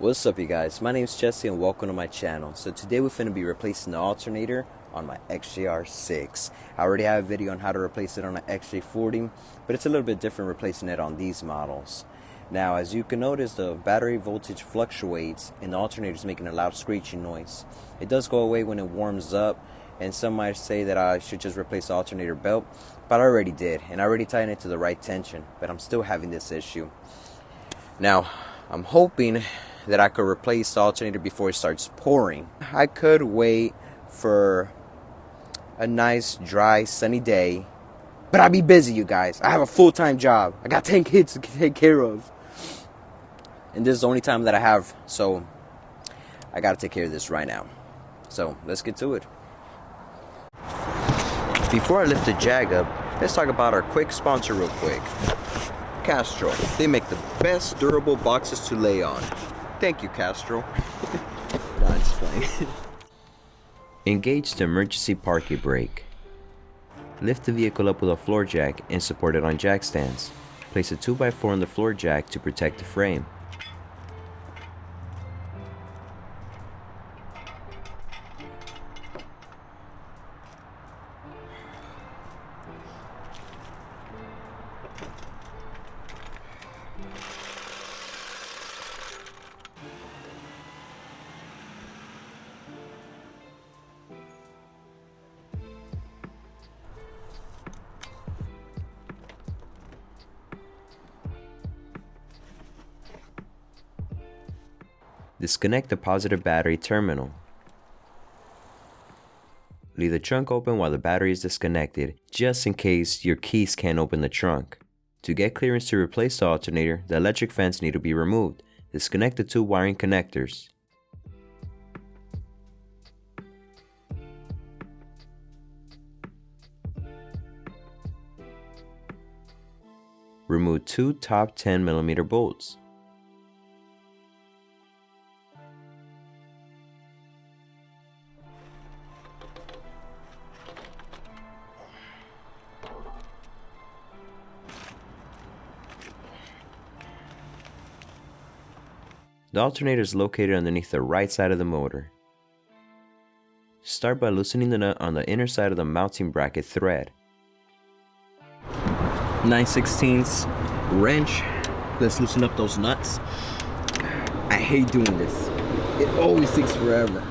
What's up, you guys? My name's Jesse and welcome to my channel. So today we're going to be replacing the alternator on my XJR6. I already have a video on how to replace it on an XJ40, but it's a little bit different replacing it on these models. Now, as you can notice, the battery voltage fluctuates and the alternator is making a loud screeching noise. It does go away when it warms up, and some might say that I should just replace the alternator belt, but I already did, and I already tightened it to the right tension, but I'm still having this issue. Now, I'm hoping that I could replace the alternator before it starts pouring. I could wait for a nice, dry, sunny day, but I'll be busy, you guys. I have a full-time job. I got 10 kids to take care of. And this is the only time that I have, so I gotta take care of this right now. So, let's get to it. Before I lift the Jag up, let's talk about our quick sponsor real quick. Castro. They make the best durable boxes to lay on. Thank you, Castro. No, I'm just playing. Engage the emergency parking brake. Lift the vehicle up with a floor jack and support it on jack stands. Place a 2x4 on the floor jack to protect the frame. Disconnect the positive battery terminal. Leave the trunk open while the battery is disconnected, just in case your keys can't open the trunk. To get clearance to replace the alternator, the electric fans need to be removed. Disconnect the two wiring connectors. Remove two top 10mm bolts. The alternator is located underneath the right side of the motor. Start by loosening the nut on the inner side of the mounting bracket thread. 9/16 wrench. Let's loosen up those nuts. I hate doing this. It always takes forever.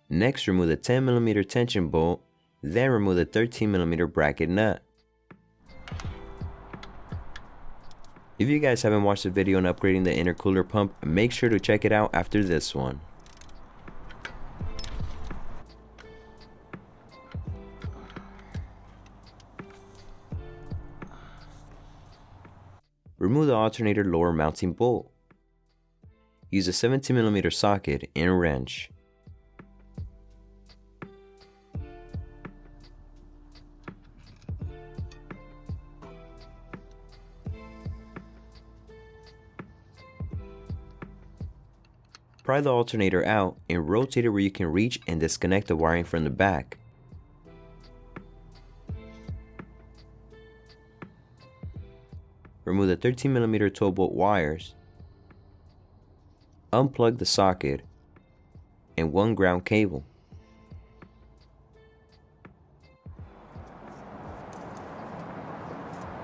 Next, remove the 10mm tension bolt, then remove the 13mm bracket nut. If you guys haven't watched the video on upgrading the intercooler pump, make sure to check it out after this one. Remove the alternator lower mounting bolt. Use a 17mm socket and wrench. Pry the alternator out and rotate it where you can reach and disconnect the wiring from the back. Remove the 13mm 12-volt wires. Unplug the socket and one ground cable.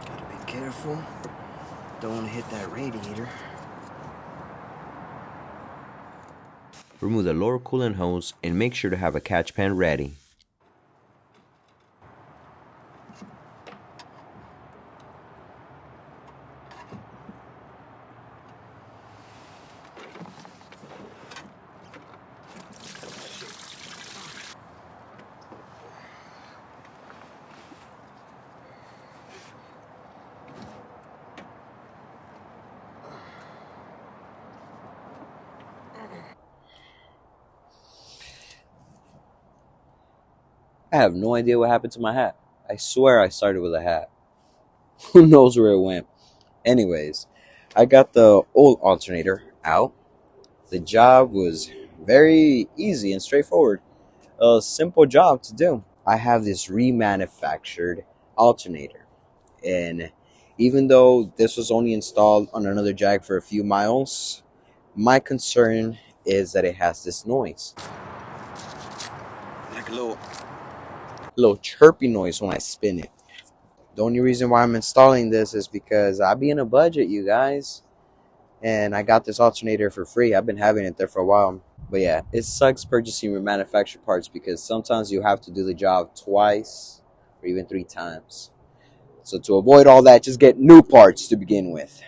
Gotta be careful. Don't want to hit that radiator. Remove the lower coolant hose and make sure to have a catch pan ready. I have no idea what happened to my hat. I swear I started with a hat. Who knows where it went? Anyways, I got the old alternator out. The job was very easy and straightforward. A simple job to do. I have this remanufactured alternator, and Even though this was only installed on another Jag for a few miles, my concern is that it has this noise, like a little chirpy noise when I spin it. The only reason why I'm installing this is because I be in a budget, you guys, and I got this alternator for free. I've been having it there for a while. But yeah, it sucks purchasing remanufactured parts because sometimes you have to do the job twice or even 3 times. So to avoid all that, just get new parts to begin with.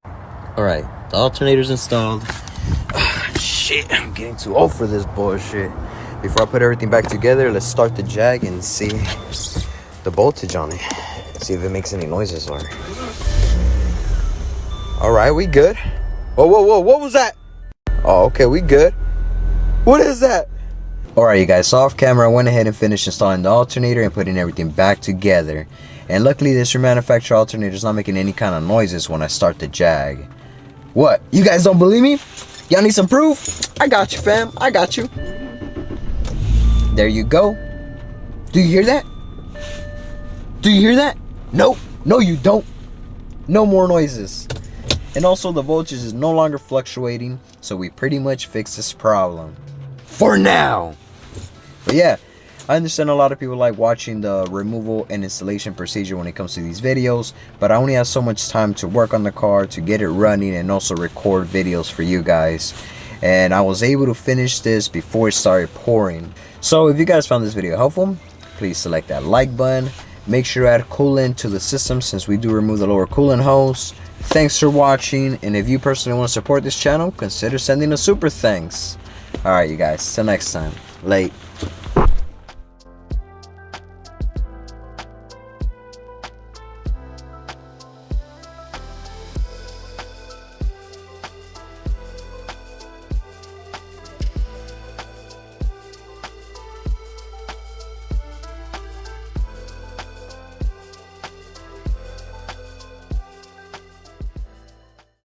Alright, the alternator's installed. Shit, I'm getting too old for this bullshit. Before I put everything back together, let's start the Jag and see the voltage on it. See if it makes any noises or... Alright, we good. Whoa, whoa, whoa, what was that? Oh, okay, we good. What is that? Alright, you guys, so off camera, I went ahead and finished installing the alternator and putting everything back together. And luckily, this remanufactured alternator is not making any kind of noises when I start the Jag. What? You guys don't believe me? Y'all need some proof? I got you, fam. I got you. There you go. Do you hear that? Do you hear that? Nope. No, you don't. No more noises. And also, the voltage is no longer fluctuating, so we pretty much fixed this problem. For now. But yeah, I understand a lot of people like watching the removal and installation procedure when it comes to these videos, but I only have so much time to work on the car, to get it running, and also record videos for you guys. And I was able to finish this before it started pouring. So if you guys found this video helpful, please select that like button. Make sure to add coolant to the system since we do remove the lower coolant hose. Thanks for watching, and if you personally want to support this channel, consider sending a super thanks. Alright, you guys, till next time. Late.